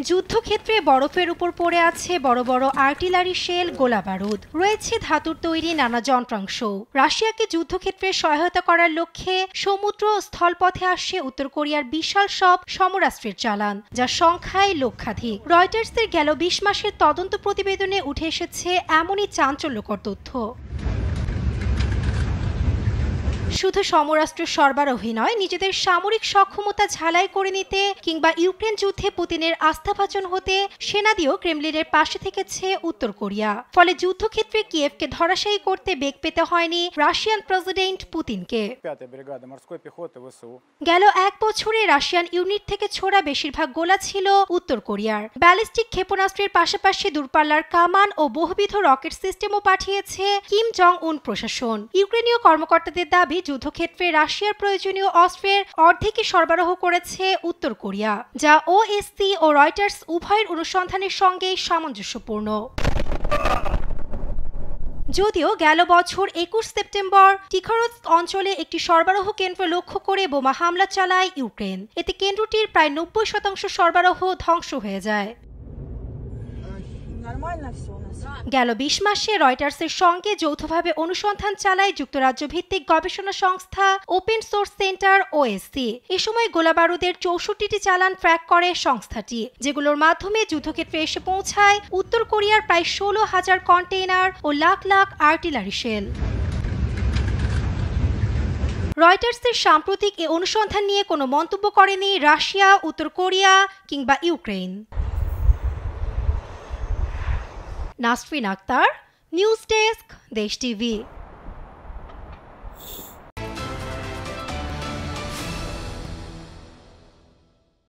যুদ্ধক্ষেত্রে বরফের উপর পড়ে আছে বড় বড় আর্টিলারি শেল, গোলা বারুদ, রয়েছে ধাতুর তৈরি নানা যন্ত্রাংশ। রাশিয়াকে যুদ্ধক্ষেত্রে সহায়তা করার লক্ষ্যে সমুদ্র ও স্থলপথে আসছে উত্তর কোরিয়ার বিশাল সব সমরাস্ত্রের চালান, যা সংখ্যায় লক্ষাধিক। রয়টার্সের গেল ২০ মাসের তদন্ত প্রতিবেদনে উঠে এসেছে এমনই চাঞ্চল্যকর তথ্য। শুধু সমরাস্ত্র সরবরাহই নয়, নিজেদের সামরিক সক্ষমতা ঝালাই করে নিতে কিংবা ইউক্রেন যুদ্ধে পুতিনের আস্থাভাজন হতে সেনা দিয়েও ক্রেমলিনের পাশে থেকেছে উত্তর কোরিয়া। ফলে যুদ্ধক্ষেত্রে কিয়েভকে ধরাশায়ী করতে বেগ পেতে হয়নি রাশিয়ান প্রেসিডেন্ট পুতিনকে। গেল এক বছরে রাশিয়ান ইউনিট থেকে ছোড়া বেশিরভাগ গোলা ছিল উত্তর কোরিয়ার। ব্যালিস্টিক ক্ষেপণাস্ত্রের পাশাপাশি দূরপাল্লার কামান ও বহুবিধ রকেট সিস্টেমও পাঠিয়েছে কিম জং উন প্রশাসন। ইউক্রেনীয় কর্মকর্তাদের দাবি, যুদ্ধক্ষেত্রে রাশিয়ার প্রয়োজনীয় অস্ত্রের অর্ধেকই সরবরাহ করেছে উত্তর কোরিয়া, যা ওএসসি ও রয়টার্স উভয়ের অনুসন্ধানের সঙ্গে সামঞ্জস্যপূর্ণ। যদিও গেল বছর ২১ সেপ্টেম্বর টিখরৎস্ক অঞ্চলে একটি সরবরাহ কেন্দ্র লক্ষ্য করে বোমা হামলা চালায় ইউক্রেন। এতে কেন্দ্রটির প্রায় ৯০% সরবরাহ ধ্বংস হয়ে যায়। গেল ২০ মাসে রয়টার্সের সঙ্গে যৌথভাবে অনুসন্ধান চালায় যুক্তরাজ্য ভিত্তিক গবেষণা সংস্থা ওপেন সোর্স সেন্টার ওএসসি। এ সময় গোলাবারুদের ৬৪টি চালান ট্র্যাক করে সংস্থাটি, যেগুলোর মাধ্যমে যুদ্ধক্ষেত্রে এসে পৌঁছায় উত্তর কোরিয়ার প্রায় ১৬,০০০ কন্টেইনার ও লাখ লাখ আর্টিলারি শেল। রয়টার্সের সাম্প্রতিক এ অনুসন্ধান নিয়ে কোনো মন্তব্য করেনি রাশিয়া, উত্তর কোরিয়া কিংবা Ukraine. Nasrin Akter, news desk, Desh TV.